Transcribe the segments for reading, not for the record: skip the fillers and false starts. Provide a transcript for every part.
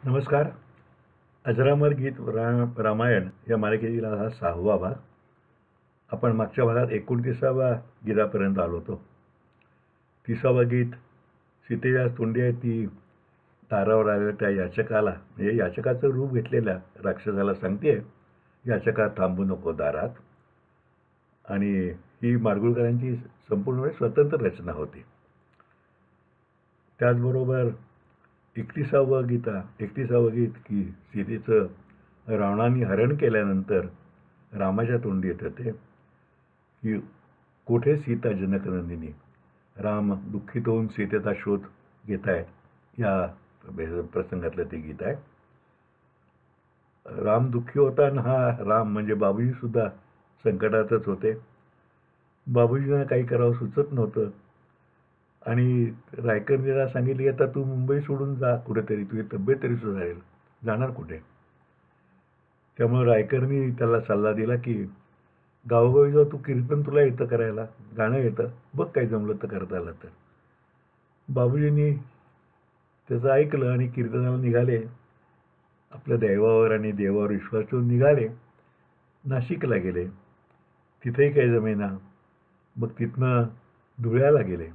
नमस्कार. अजरामर गीत रामायण या मालिकेतील हा 6वा भाग. आपण मागच्या भागात 29व्या गीतापर्यंत आलो होतो. 30वं गीत, सीतेच्या तोंडी आहे ती दारावर आलेल्या त्या याचकाला, म्हणजे याचकाचं रूप घेतलेल्या राक्षसाला सांगते, याचका थांबू नको दारात. आणि ही माडगुळकरांची संपूर्णपणे स्वतंत्र रचना होती. त्याचबरोबर 31वं गीत की सीतेचं रावणाने हरण केल्यानंतर रामाच्या तोंडी येतं ते की कोठे सीता जनकनंदिनी. राम दुःखित होऊन सीतेचा शोध घेत आहेत या प्रसंगातलं ते गीत आहे. राम दुःखी होता आणि हा राम म्हणजे बाबूजी सुद्धा संकटातच होते. बाबूजींना काही करावं सुचत नव्हतं आणि रायकरला सांगितले की आता तू मुंबई सोडून जा कुठेतरी, तुझी तब्येत तरी सुधारेल, जाणार कुठे. त्यामुळे रायकरनी त्याला सल्ला दिला की गावोगावी जाऊ, तू कीर्तन तुला येतं करायला, गाणं येतं, बघ काही जमलं तर करता आलं तर. बाबूजींनी त्याचं ऐकलं आणि कीर्तनाला निघाले. आपल्या दैवावर आणि देवावर विश्वास ठेवून निघाले. नाशिकला गेले. तिथेही काही जमेना. मग तिथनं धुळ्याला गेले.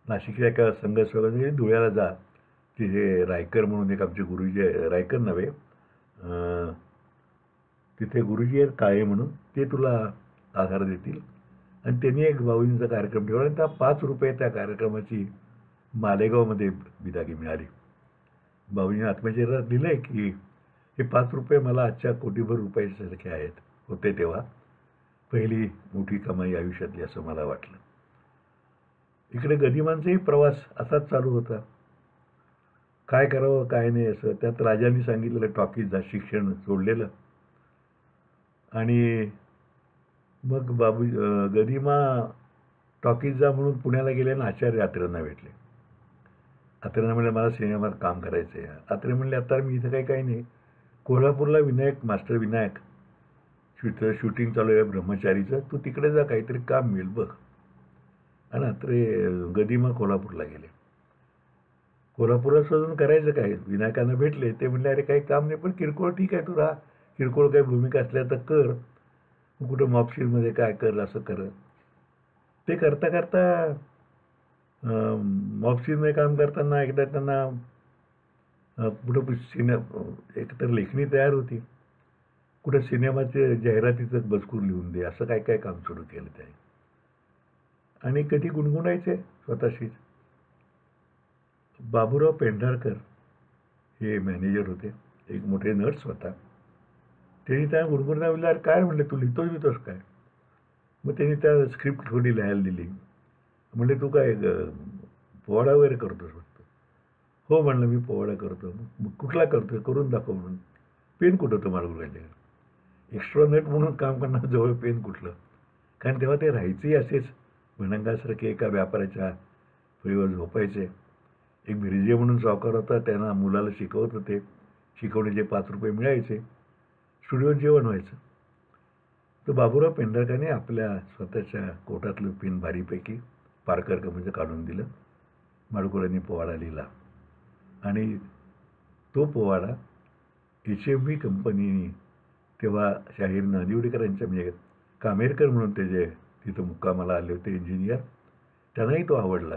नाशिकच्या एका संघसेवकाने धुळ्याला जा, तिथे रायकर म्हणून एक आमचे गुरुजी, रायकर नव्हे, तिथे गुरुजी आहेत काळे म्हणून, ते तुला आधार देतील. आणि त्यांनी एक बाबूजींचा कार्यक्रम ठेवला आणि त्या ₹5 त्या कार्यक्रमाची मालेगावमध्ये बिदागी मिळाली. बाबूजींनी आत्मचरित्रात लिहिलंय की हे ₹5 मला आजच्या कोटीभर रुपयासारखे आहेत, होते तेव्हा पहिली मोठी कमाई आयुष्यातली असं मला वाटलं. इकडे गदिमांचाही प्रवास असाच चालू होता. काय करावं काय नाही असं. त्यात राजांनी सांगितलेलं टॉकीज जा, शिक्षण सोडलेलं. आणि मग गदिमा टॉकीज जा म्हणून पुण्याला गेले आणि आचार्य अत्रेंना भेटले. अत्रेंना म्हणले मला सिनेमात काम करायचं आहे. अत्रे म्हणले आता मी इथं काही नाही, कोल्हापूरला विनायक मास्टर विनायक शूटिंग चालू आहे ब्रह्मचारीचं, तू तिकडे जा, काहीतरी काम मिळेल बघ. आणि अत्रे गदिमा कोल्हापूरला गेले. कोल्हापुरात शोधून करायचं काय, विनायकांना भेटले. ते म्हणले अरे काही काम नाही, पण किरकोळ ठीक आहे, तू राहा, किरकोळ काही भूमिका असल्या तर कर, कुठं मॉपशीलमध्ये काय कर असं कर. ते करता करता मॉपशीलमध्ये काम करताना एकदा त्यांना कुठं एकतर लेखणी तयार होती, कुठं सिनेमाचे जाहिरातीचं मजकूर लिहून दे, असं काय काय काम सुरू केलं त्याने. आणि कधी गुणगुणायचे स्वतःशीच. बाबूराव पेंढारकर हे मॅनेजर होते, एक मोठे नर्स होता. त्यांनी त्या गुणगुणता म्हणलं अरे काय म्हणले, तू लिहितोस काय. मग त्यांनी त्या स्क्रिप्ट थोडी लिहायला दिली. म्हणले तू काय पोवाडा वगैरे करतोस म्हणतो. हो म्हणलं मी पोवाडा करतो. मग कुठला करतोय, करून दाखव म्हणून. पेन कुठं होतं माडगुळकरांच्या, एक्स्ट्रा नेट म्हणून काम करणार जवळ पेन कुठलं. कारण तेव्हा ते राहायचेही असेच भणंगासारखे एका व्यापाऱ्याच्या फळीवर झोपायचे. एक मिरजे म्हणून सावकार होता, त्यांना मुलाला शिकवत होते, शिकवण्याचे ₹5 मिळायचे, स्टुडिओत जेवण व्हायचं. तर बाबूराव पेंढारकरांनी आपल्या स्वतःच्या कोटातलं पेन भारीपैकी पारकर कंपनीचं काढून दिलं. माडगुळकरांनी पोवाडा लिहिला आणि तो पोवाडा HMV कंपनीने तेव्हा शाहीर नानिवडेकर यांच्या, म्हणजे कामेरकर म्हणून ते जे तिथं मुक्कामाला आले होते इंजिनियर, त्यांनाही तो आवडला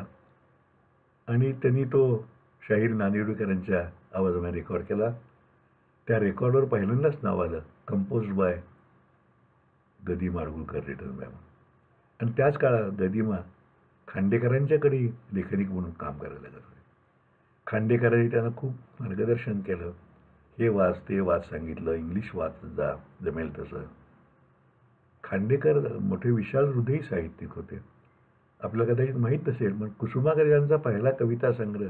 आणि त्यांनी तो शाहीर नानिवडेकरांच्या आवाजाने रेकॉर्ड केला. त्या रेकॉर्डवर पहिल्यांदाच नाव आलं, कंपोज्ड बाय गदी माडगुळकर रिटर्न बाय. आणि त्याच काळात गदिमा खांडेकरांच्याकडे लेखनिक म्हणून काम करायला लागत होते. खांडेकरांनी त्यांना खूप मार्गदर्शन केलं, हे वाच ते वाच सांगितलं, इंग्लिश वाच जा जमेल तसं. खांडेकर मोठे विशाल हृदयी साहित्यिक होते. आपल्याला कदाचित माहीत नसेल, पण कुसुमाग्रज यांचा पहिला कविता संग्रह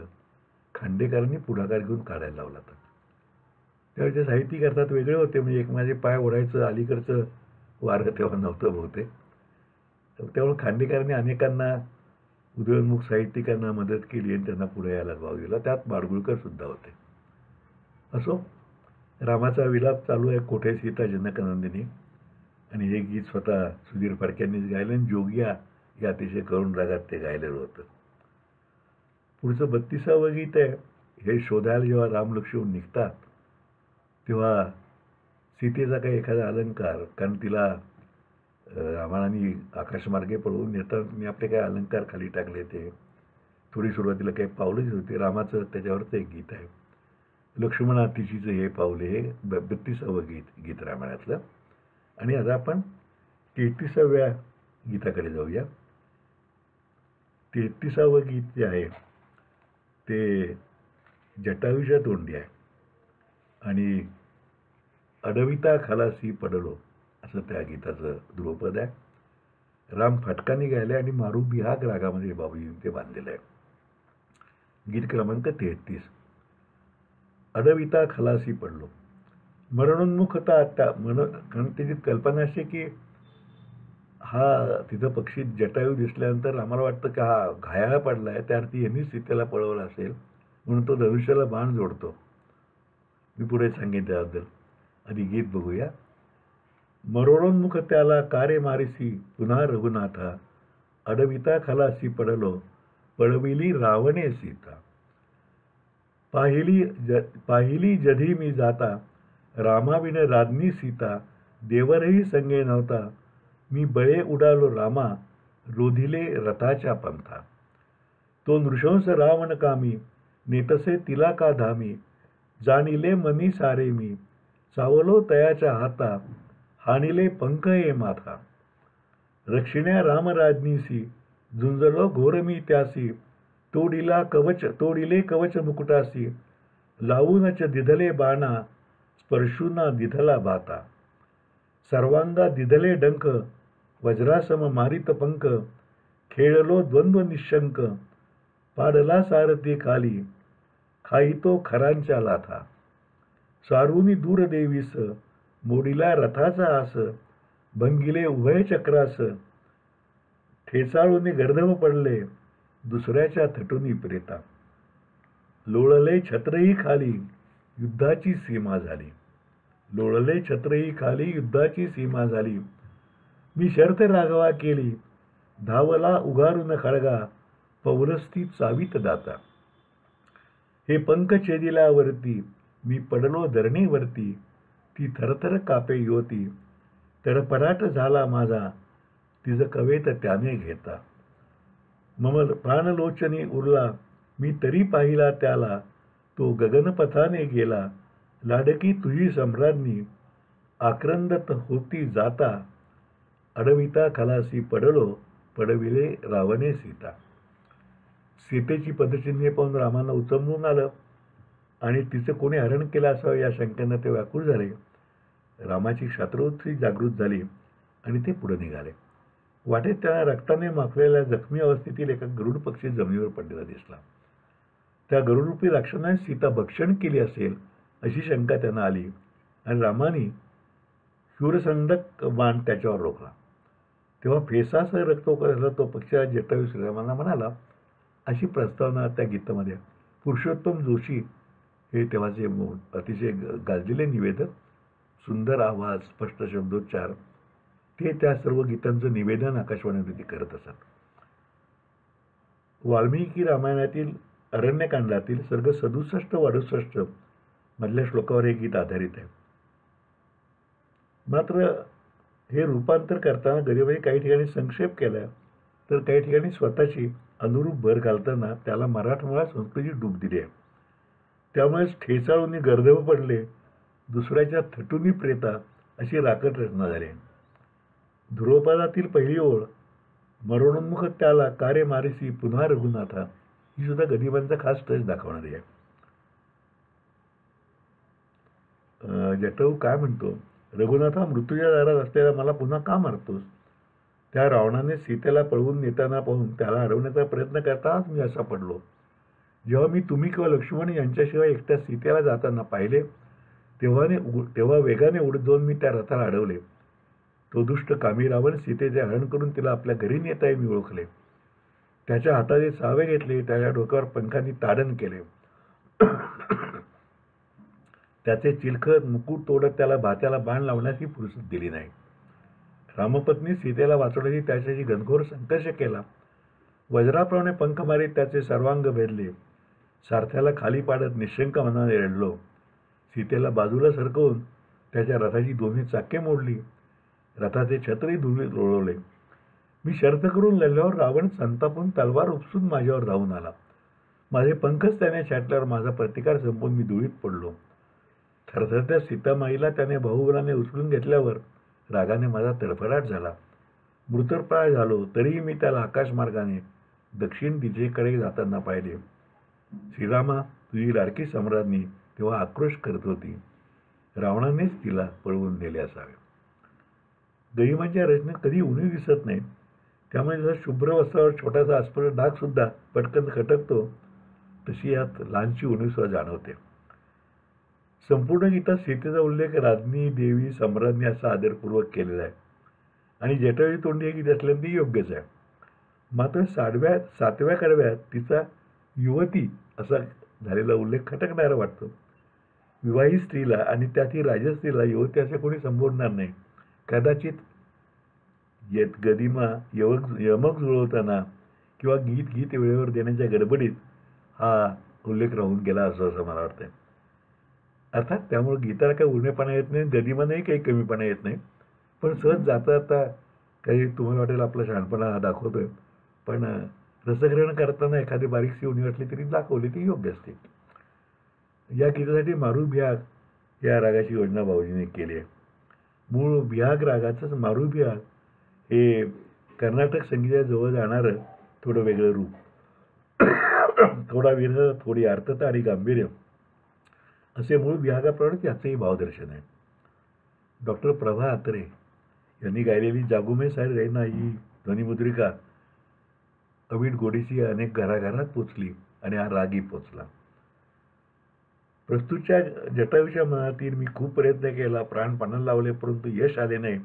खांडेकरांनी पुढाकार घेऊन काढायला लावला होता. त्यावेळेचे साहित्यिक अर्थात वेगळे होते, म्हणजे एक माझे पाय ओढायचं अलीकडचं वारं तेव्हा नव्हतं बहुतेक. त्यामुळे खांडेकरांनी अनेकांना, उदयोन्मुख साहित्यिकांना मदत केली आणि त्यांना पुढे यायला भाव दिला. त्यात माडगुळकर सुद्धा होते. असो, रामाचा विलाप चालू आहे, कोठे सीता जनकनंदिनी. आणि हे गीत स्वतः सुधीर फडक्यांनीच गायलं आणि जोगिया या अतिशय करुण रागात ते गायलेलं होतं. पुढचं 32वं गीत आहे हे शोधायला जेव्हा राम लक्ष्मण निघतात तेव्हा सीतेचा काही एखादा अलंकार, कारण तिला रावणाने आकाशमार्गे पळवून नेतात, मी आपले काही अलंकार खाली टाकले, ते थोडी सुरुवातीला काही पावलंच होती. रामाचं त्याच्यावरचं एक गीत आहे, लक्ष्मणातिशीचं हे पावले, हे 32वं गीत रामायणातलं. आणि आता आपण 33व्या गीताकडे जाऊया. 33वं गीत जे आहे ते जटायूच्या तोंडी आहे आणि अडविता खलासी पडलो असं त्या गीताचं ध्रुवपद आहे. राम फटकाने गायले आणि मारू बिहाग रागामध्ये बाबूजी ते बांधलेलं आहे. गीत क्रमांक 33. अडविता खलासी पडलो. मरणोन्मुखता आता कारण त्याची कल्पना अशी की हा तिथं पक्षी जटायू दिसल्यानंतर आम्हाला वाटतं की हा घायाळा पडला आहे, त्या अर्थी यांनी सीतेला पळवलं असेल म्हणून तो धनुष्याला बाण जोडतो. मी पुढे सांगेन त्याबद्दल. आधी गीत बघूया. मरणोन्मुख त्याला कारे मारिसी पुन्हा रघुनाथा, अडविता खलासी पडलो पळविली रावणे सीता. पाहिली जधी मी जाता, रामाविन राज्ञी सीता, देवरही संगे नव्हता, मी बळे उडालो रामा, रोधिले रथाच्या पंथा. तो नृशंस रावण कामी, नेतसे तिला का धामी, जाणिले मनी सारे मी, चावलो तयाच्या हाता, हानिले पंख ये माथा. रक्षिण्या रामराज्ञीसी, झुंजलो घोर मी त्यासी, तोडिले कवच मुकुटासी, लावूनच दिधले बाणा, स्पर्शूना दिधला बाता. सर्वांगा दिधले डंक, वज्रासम मारित पंख, खेळलो द्वंद्व निशंक, पाडला सारथी खाली, खाईतो खरांच्या लाथा. सारुनी दूर देवीस, मोडीला रथाचा आस, भंगिले उभय चक्रास, ठेचाळून गर्दभ पडले, दुसऱ्याच्या थटुनी प्रेता. लोळले छत्रही खाली, युद्धाची सीमा झाली. लोळले छत्रही खाली, युद्धाची सीमा झाली. मी शर्त राघवा केली, धावला उगारून खळगा, पौलस्ती चावीत दाता. हे पंख छेदिल्यावरती, मी पडलो धरणीवरती, ती थरथर कापे युवती, तडफडाट झाला माझा, तिज कवेत त्याने घेता. मम प्राणलोचनी उरला, मी तरी पाहिला त्याला, तो गगनपथाने गेला, लाडकी तुझी सम्राज्ञी, आक्रंदत होती जाता, अडविता खलासी पडलो पडविले रावणे सीता. सीतेची पदचिन्हे पाहून रामांना उचंबून आलं आणि तिचं कोणी हरण केलं असावं या शंकेनं ते व्याकुळ झाले. रामाची क्षात्रवृत्ती जागृत झाली आणि ते पुढे निघाले. वाटेत त्यांना रक्ताने माखलेल्या जखमी अवस्थेतील एका गरुड पक्षी जमिनीवर पडलेला दिसला. त्या गरुडरूपी राक्षसाने सीता भक्षण केली असेल अशी शंका त्यांना आली आणि रामाने शूरसंडक बाण त्याच्यावर रोखला. तेव्हा फेसासह रक्त ओकळला तो पक्षी जटायू श्रीरामांना म्हणाला. अशी प्रस्तावना त्या गीतामध्ये पुरुषोत्तम जोशी हे तेव्हाचे अतिशय गाजलेले निवेदक, सुंदर आवाज, स्पष्ट शब्दोच्चार, ते त्या सर्व गीतांचं निवेदन आकाशवाणीवरती करत असत. वाल्मिकी रामायणातील अरण्यकांडातील सर्ग 67-68 मधल्या श्लोकावर हे गीत आधारित आहे. मात्र हे रूपांतर करताना गरिबाई काही ठिकाणी संक्षेप केला, तर काही ठिकाणी स्वतःची अनुरूप भर घालताना त्याला मराठमोळा संस्कृतीची डूब दिली आहे. त्यामुळेच ठेचाळून गर्दभ पडले, दुसऱ्याच्या थटुनी प्रेता अशी राकट रचना झाली. ध्रुवपदातील पहिली ओळ, मरणोन्मुख त्याला कारे मारिसी पुन्हा रघुनाथा, ही सुद्धा गरिबांचा खास टच दाखवणारी आहे. जटायू काय म्हणतो, रघुनाथा, मृत्यूच्या दारात असलेला मला पुन्हा का मारतोस? त्या रावणाने सीतेला पळवून नेताना पाहून त्याला हरवण्याचा प्रयत्न करताच मी असा पडलो. जेव्हा मी तुम्ही किंवा लक्ष्मण यांच्याशिवाय एकट्या सीतेला जाताना पाहिले तेव्हा वेगाने उडत जाऊन मी त्या रथाला अडवले. तो दुष्ट कामी रावण सीतेचे हरण करून तिला आपल्या घरी नेताही मी ओळखले. त्याच्या हाताचे सावे घेतले, त्याच्या डोक्यावर पंखांनी ताडण केले, त्याचे चिलखत मुकुट तोडत त्याला भात्याला बाण लावण्याची फुरसत दिली नाही. रामपत्नी सीतेला वाचवण्याची त्याच्याशी घनघोर संघर्ष केला. वज्राप्रमाणे पंख मारीत त्याचे सर्वांग भेदले. सारथ्याला खाली पाडत निशंक मनाने रडलो. सीतेला बाजूला सरकवून त्याच्या रथाची दोन्ही चाके मोडली. रथाचे छत्रही धुळीत लोळवले. मी शर्त करून लढल्यावर रावण संतापून तलवार उपसून माझ्यावर धावून आला. माझे पंखच त्याने छाटल्यावर माझा प्रतिकार संपून मी धुळीत पडलो. थरथरत्या सीतामाईला त्याने बाहुबलाने उचलून घेतल्यावर रागाने माझा तडफडाट झाला. मृतप्राय झालो तरीही मी त्याला आकाशमार्गाने दक्षिण दिशेकडे जाताना पाहिले. श्रीरामा, तुझी लाडकी सम्राज्ञी तेव्हा आक्रोश करत होती. रावणानेच तिला पळवून नेले असावे. गहिमांच्या रचनेत कधी उणीव दिसत नाही. त्यामुळे जसा शुभ्र वस्त्रावर छोटासा अस्पष्ट डाग सुद्धा पटकन खटकतो, तशी यात लहानशी उणीव सुद्धा जाणवते. संपूर्ण गीतात सीतेचा उल्लेख राज्ञी, देवी, सम्राज्ञी असा आदरपूर्वक केलेला आहे आणि जटायू तोंडी हे गीत असल्याने ती योग्यच आहे. मात्र 7व्या कडव्यात तिचा युवती असा झालेला उल्लेख खटकणारा वाटतो. विवाहित स्त्रीला आणि त्यातही राजस्त्रीला युवती असे कोणी संबोधणार नाही. कदाचित गदिमा यमक जुळवताना किंवा गीत वेळेवर देण्याच्या गडबडीत हा उल्लेख राहून गेला असं मला वाटतंय. अर्थात त्यामुळे गीताला काही उरणेपणा येत नाही, गदिमांनाही काही कमीपणा येत नाही. पण सहज जाता जाता काही तुम्हाला वाटेल आपला शहाणपणा हा दाखवतोय, पण रसग्रहण करताना एखादी बारीकशी उणीव असली तरी दाखवली ती योग्य असते. या गीतासाठी मारू बिहाग या रागाची योजना बाबूजीने केली आहे. मूळ बिहाग रागाचंच मारू बिहाग हे कर्नाटक संगीताजवळ जाणारं थोडं वेगळं रूप. थोडा विरह, थोडी आर्तता आणि गांभीर्य असे मूळ बिहागाप्रमाणे याचंही भावदर्शन आहे. डॉक्टर प्रभा अत्रे यांनी गायलेली जागुमे सारी रैना ही ध्वनिमुद्रिका अवीट गोडीची अनेक घराघरात पोचली आणि हा रागही पोचला. प्रस्तुतच्या जटायूच्या मनातील मी खूप प्रयत्न केला, प्राणपणाला लावले, परंतु यश आले नाही,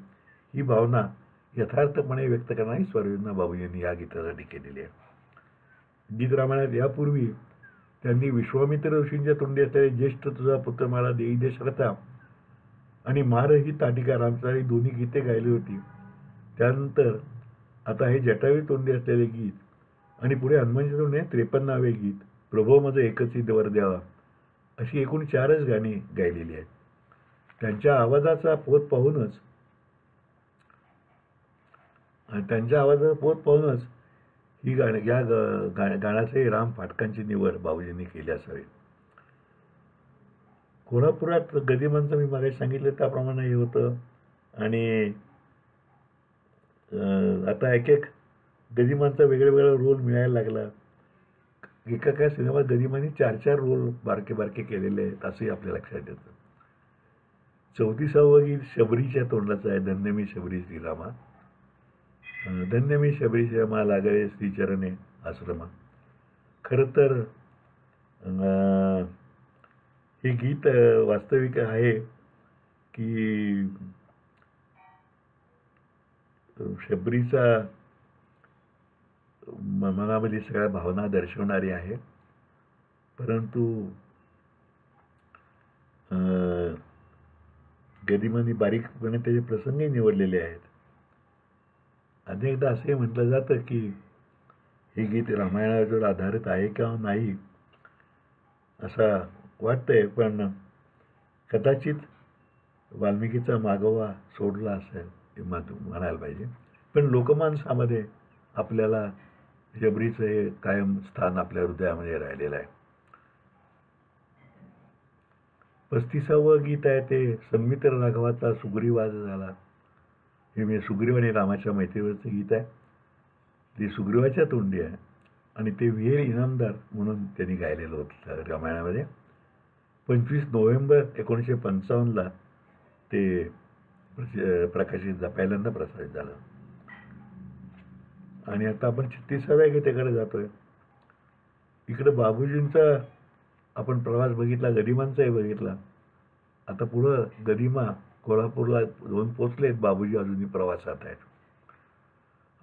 ही भावना यथार्थपणे व्यक्त करणारी स्वरयोजना बाबूजींनी या गीतासाठी केलेली आहे. गीत रामायणात यापूर्वी त्यांनी विश्वामित्र ऋषींच्या तोंडी असलेले ज्येष्ठ तुझा पुत्र मला देई दशरथा आणि मार ही ताटिका रामचारी दोन्ही गीते गायली होती. त्यानंतर आता हे जटायू तोंडी असलेले गीत आणि पुढे हनुमानच्या तोंडी 53वे गीत प्रभोमध्ये एकच वर द्यावा अशी एकूण 4च गाणी गायलेली आहेत. त्यांच्या आवाजाचा पोत पाहूनच ही गाण्याचे राम फाटकांची निवड बाबूजींनी केली असावी. कोल्हापुरात गदिमांचं मी मागे सांगितलं त्याप्रमाणे हे होतं आणि आता एक गदिमांचा वेगळा रोल मिळायला लागला. एका सिनेमात गदिमांनी 4 रोल बारके केलेले आहेत असंही आपल्या लक्षात येतं. 34वं गीत शबरीच्या तोंडाचं आहे. धन्य मी शबरी श्रीरामा, धन्य मी शबरी श्रीरामा, लागले श्रीचरणे आश्रमा. खरं तर हे गीत वास्तविक आहे की शबरीचा मनामध्ये सगळ्या भावना दर्शवणारी आहे, परंतु गदिमांनी बारीकपणे त्याचे प्रसंगही निवडलेले आहेत. अनेकदा असे म्हटलं जातं की हे गीत रामायणावर आधारित आहे किंवा नाही असं वाटतंय, पण कदाचित वाल्मिकीचा मागोवा सोडला असेल हे म्हणायला पाहिजे. पण लोकमानसामध्ये आपल्याला शबरीचं हे कायम स्थान आपल्या हृदयामध्ये राहिलेलं आहे. 35वं गीत आहे ते संमित्र राघवाचा सुग्रीवाद झाला. हे म्हणजे सुग्रीव आणि रामाच्या मैत्रीवरचं गीत आहे. ते सुग्रीवाच्या तोंडी आहे आणि ते वीर इनामदार म्हणून त्यांनी गायलेलं होतं रामायणामध्ये. 25 नोव्हेंबर 1955 ते पहिल्यांदा प्रसारित झालं. आणि आता आपण 36व्या गीतेकडे जातोय. इकडे बाबूजींचा आपण प्रवास बघितला, गदिमांचाही बघितला. आता पुढं गदिमा कोल्हापूरला जाऊन पोचलेत, बाबूजी अजूनही प्रवासात आहेत.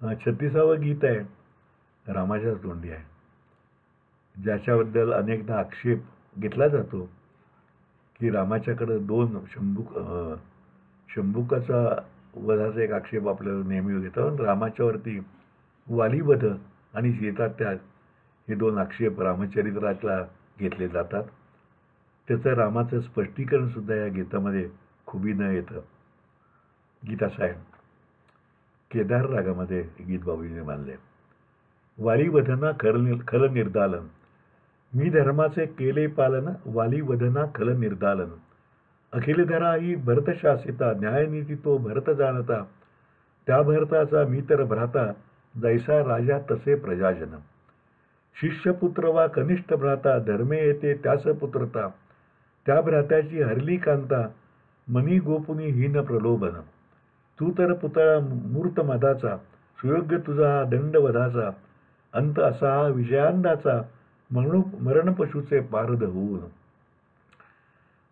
36वं गीत आहे रामाच्या तोंडी आहे, ज्याच्याबद्दल अनेकदा आक्षेप घेतला जातो की रामाच्याकडं 2 शंभुकाचा वधाचा एक आक्षेप आपल्याला नेहमी घेतो. रामाच्यावरती वालीवध आणि सीतात्याग हे 2 आक्षेप रामचरित्रातला घेतले जातात. त्याचं रामाचं स्पष्टीकरण सुद्धा या गीतामध्ये खुबीनं येतं. गीत असं आहे, केदार रागामध्ये गीत बाबूजीने मानले. वाली वदना खल निर्दालन, मी धर्माचे केले पालन, वाली वदना खल निर्दालन. अखिल धरा ही भरत शासिता, न्यायनीती तो भरत जाणता. त्या भरताचा मी तर भ्राता, जैसा राजा तसे प्रजाजन. शिष्यपुत्र वा कनिष्ठ भ्राता, धर्मे येते त्यास पुत्रता. त्या भ्रात्याची हरली कांता, मनी गोपुनी हीन प्रलोभन. तू तर पुतळा मूर्त मदाचा, सुयोग्य तुझा हा दंडवधाचा. अंत असा हा विजयांदाचा, मरण पशुचे पारद होऊन.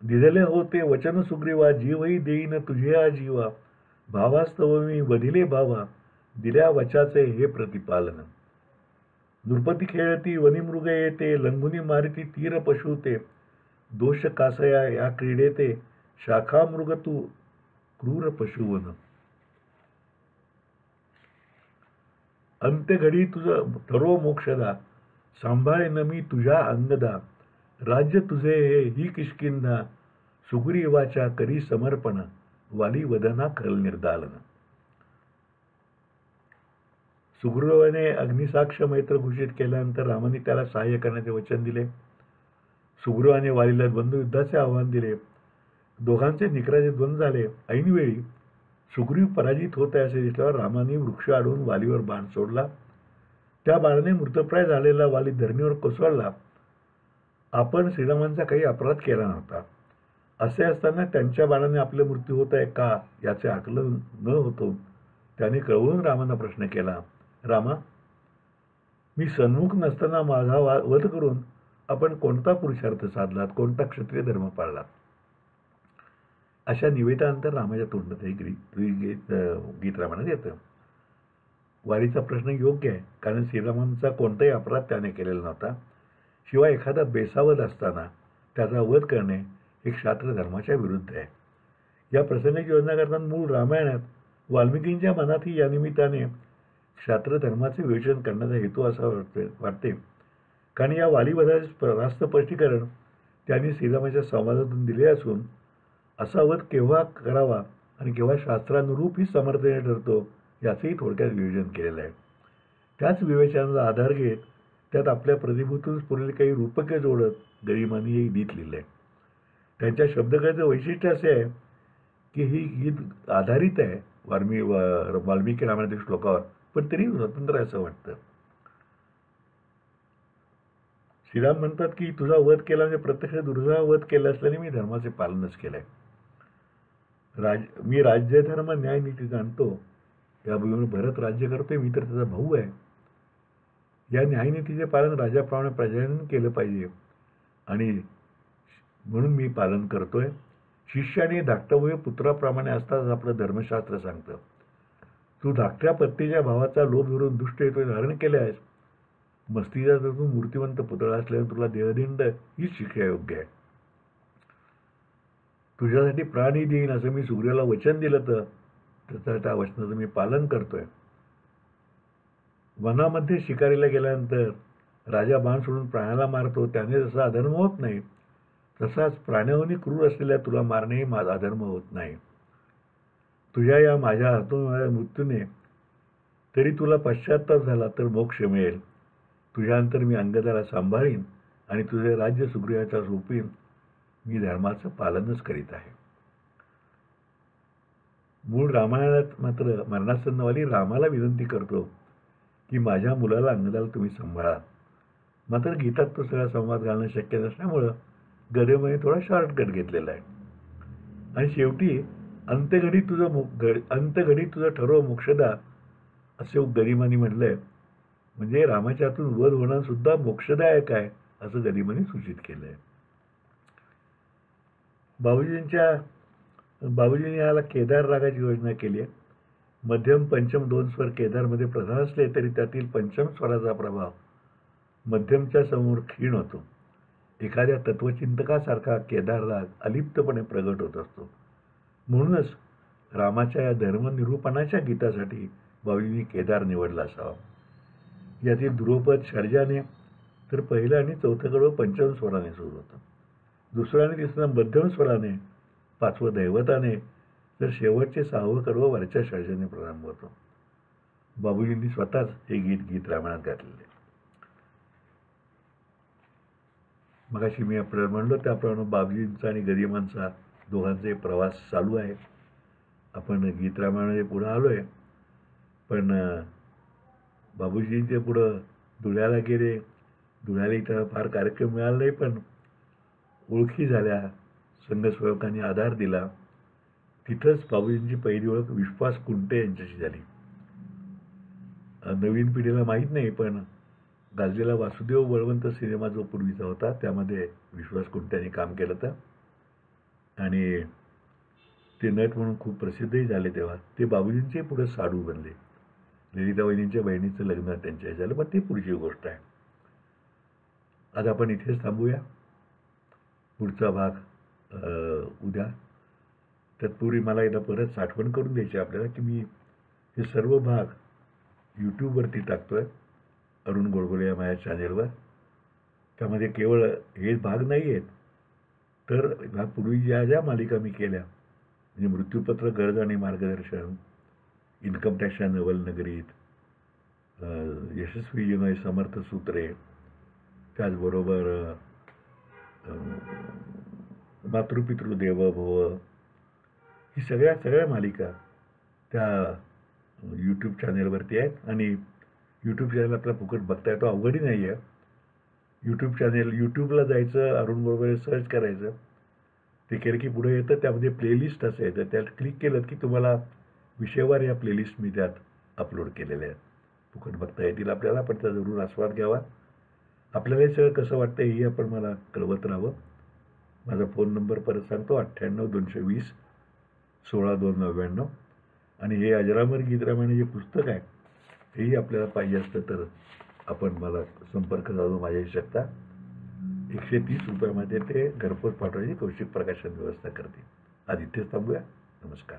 दिलेले होते वचन सुग्रीवा, जीवही देईन तुझे हा जीवा. भावास्तव मी वधिले भावा, दिल्या वचाचे हे प्रतिपालन. नृपती खेळती वनिमृग येते, लंगुनी मारिती तीर पशु ते. दोष कासया या क्रीडेते, शाखा मृग तू क्रूर पशुवन. अंत्यघडी तुझं ठरो मोक्षदा, सांभाळेन मी तुझ्या अंगदा. राज्य तुझे हे ही किष्किंधा, सुग्रीवाच्या करी समर्पण. वाली वदना खल निर्दालन. सुग्रीवाने अग्निसाक्ष मैत्र घोषित केल्यानंतर रामाने त्याला सहाय्य करण्याचे वचन दिले. सुग्रीवाने वालीला द्वंद्वयुद्धाचे आव्हान दिले. दोघांचे निकराचे द्वंद्व झाले. ऐनवेळी सुग्रीव पराजित होत आहे असे दिसल्यावर रामाने वृक्ष अडवून वालीवर बाण सोडला. त्या बाणाने मृतप्राय झालेला वाली धरणीवर कोसळला. आपण श्रीरामांचा काही अपराध केला नव्हता. असे असताना त्यांच्या बाणाने आपले मृत्यू होत आहे का याचे आकलन न होतो त्याने कळवून रामांना प्रश्न केला, रामा, मी सन्मुख नसताना माझा वध करून आपण कोणता पुरुषार्थ साधलात, कोणता क्षत्रिय धर्म पाळलात? अशा निवेदनानंतर रामाच्या तोंडात हे गीत रामाने येतं. वालीचा प्रश्न योग्य आहे, कारण श्रीरामांचा कोणताही अपराध त्याने केलेला नव्हता. शिवाय एखादा बेसावध असताना त्याचा वध करणे हे क्षात्र धर्माच्या विरुद्ध आहे. या प्रसंगाची योजना करताना मूळ रामायणात वाल्मिकींच्या मनातही या निमित्ताने क्षात्र धर्माचे विवेचन करण्याचा हेतू असा वाटते. कारण या वालीवधाचे रास्त स्पष्टीकरण त्यांनी श्रीरामाच्या संवादातून दिले असून असा वध केव्हा करावा आणि केव्हा शास्त्रानुरूप ही समर्थने ठरतो याचेही थोडक्यात विवेचन केलेलं आहे. त्याच विवेचनाचा आधार घेत त्यात आपल्या प्रतिभूतून पुढील काही रूपके जोडत गरिमांनी हे गीत लिहिलं आहे. त्यांच्या शब्दकलेचं वैशिष्ट्य असे आहे की ही गीत आधारित आहे वाल्मिकी रामायणातील श्लोकावर, पण तरी स्वतंत्र आहे असं वाटतं. श्रीराम म्हणतात की तुझा वध केला म्हणजे प्रत्यक्ष दुर्धा वध केला असल्याने मी धर्माचे पालनच केलंय. मी राज्यधर्म न्यायनीती जाणतो, या भूमीवर भरत राज्य करतोय, मी तर त्याचा भाऊ आहे. या न्यायनीतीचे पालन राजाप्रमाणे प्रजाने केलं पाहिजे आणि म्हणून मी पालन करतोय. शिष्याने धाकटं पुत्राप्रमाणे असताच आपलं धर्मशास्त्र सांगतं. तू धाकट्या पत्नीच्या भावाचा लोभ धरून दुष्ट येतोय धारण केले आहेस. मस्तीचा तर तू मूर्तिवंत पुतळा असल्याने तुला देहदंड हीच शिक्षा योग्य आहे. तुझ्यासाठी प्राणी देईन असं मी सुग्रीवाला वचन दिलं तर त्या वचनाचं मी पालन करतोय. वनामध्ये शिकारीला गेल्यानंतर राजा बाण सोडून प्राण्याला मारतो, त्याने जसा अधर्म होत नाही तसाच प्राण्याहूनही क्रूर असलेल्या तुला मारणेही माझा अधर्म होत नाही. तुझ्या या माझ्या हातून मृत्यूने तरी तुला पश्चाताप झाला तर मोक्ष मिळेल. तुझ्यानंतर मी अंगदाला सांभाळीन आणि तुझे राज्य सुग्रीवाच्या सोपीन. मी धर्माचं पालनच करीत आहे. मूळ रामायणात मात्र मरणासन्नवाली रामाला विनंती करतो की माझ्या मुलाला अंगदाला तुम्ही सांभाळा. मात्र गीतात तो सगळा संवाद घालणं शक्य नसल्यामुळं गदेमाने थोडा शॉर्टकट घेतलेला आहे. आणि शेवटी अंत्यघडी तुझं ठरो मोक्षदा असे गरिमांनी म्हटलंय. म्हणजे रामाच्या हातून वध होणं सुद्धा मोक्षदायक आहे असं गरिमांनी सूचित केलंय. बाबूजींनी याला केदार रागाची योजना केली आहे. मध्यम पंचम दोन स्वर केदारमध्ये प्रधान असले तरी त्यातील पंचम स्वराचा प्रभाव मध्यमच्या समोर क्षीण होतो. एखाद्या तत्वचिंतकासारखा केदार राग अलिप्तपणे प्रगट होत असतो. म्हणूनच रामाच्या या धर्मनिरूपणाच्या गीतासाठी बाबूजींनी केदार निवडला असावा. यातील ध्रुवपद षड्जाने तर पहिलं आणि चौथं कडवं पंचम स्वराने सुरू होतं, दुसरं आणि तिसरं मध्यम स्वराने, पाचवं दैवताने, तर शेवटचे सहावं कडवं वरच्या षडजाने प्रारंभ होतो. बाबूजींनी स्वतःच हे गीत रामायणात घातलेले. मगाशी मी आपल्याला म्हणलो त्याप्रमाणे बाबूजींचा आणि गरिमांचा दोघांचे प्रवास चालू आहे. आपण गीत रामायणामध्ये पुढं आलोय, पण बाबूजींचे पुढं धुळ्याला गेले. धुळ्याला इथं फार कार्यक्रम मिळाला नाही, पण ओळखी झाल्या, संघस्वयंकांनी आधार दिला. तिथंच बाबूजींची पहिली ओळख विश्वास कुंटे यांच्याशी झाली. नवीन पिढीला माहीत नाही, पण गाजलेला वासुदेव बळवंत सिनेमा जो पूर्वीचा होता त्यामध्ये विश्वास कुंटे यांनी काम केलं होतं आणि ते नट म्हणून खूप प्रसिद्धही झाले. तेव्हा ते बाबूजींचे पुढे साडू बनले. ललिता वहिनींच्या बहिणीचं लग्न त्यांच्या झालं, पण ती पुढची गोष्ट आहे. आज आपण इथेच थांबूया. पुढचा भाग उद्या. तत्पूर्वी मला एकदा परत आठवण करून द्यायची आपल्याला की मी हे सर्व भाग यूट्यूबवरती टाकतोय, अरुण गोडबोले या माझ्या चॅनेलवर. त्यामध्ये केवळ हे भाग नाही आहेत, तर ह्यापूर्वी ज्या मालिका मी केल्या, म्हणजे मृत्यूपत्र, गरज आणि मार्गदर्शन, इन्कम टॅक्सच्या नवलनगरीत, यशस्वी विनय समर्थ सूत्रे, त्याचबरोबर मातृपितृ देवो भव, ही सगळ्या मालिका त्या यूट्यूब चॅनेलवरती आहेत. आणि यूट्यूब चॅनल आपला फुकट बघता येतो, अवघडही नाही आहे. यूट्यूब चॅनेल, यूट्यूबला जायचं, अरुण गोडबोले सर्च करायचं, ते केलं की पुढे येतं. त्यामध्ये प्लेलिस्ट असं येतं, त्यात क्लिक केलं की तुम्हाला विषयवार या प्लेलिस्ट मी त्यात अपलोड केलेल्या आहेत. फुकट बघता येतील आपल्याला, पण त्याचा जरूर आस्वाद घ्यावा. आपल्याला हे सगळं कसं वाटतं हे आपण मला कळवत राहावं. माझा फोन नंबर परत सांगतो, 98-220-16-299. आणि हे अजरामर गीत रामायण जे पुस्तक आहे हेही आपल्याला पाहिजे असतं तर आपण मला संपर्क साधून माझ्याशी शकता. 130 रुपयामध्ये ते घरपोच पाठवायची कौशिक प्रकाशन व्यवस्था करते. आज इथेच थांबूया. नमस्कार.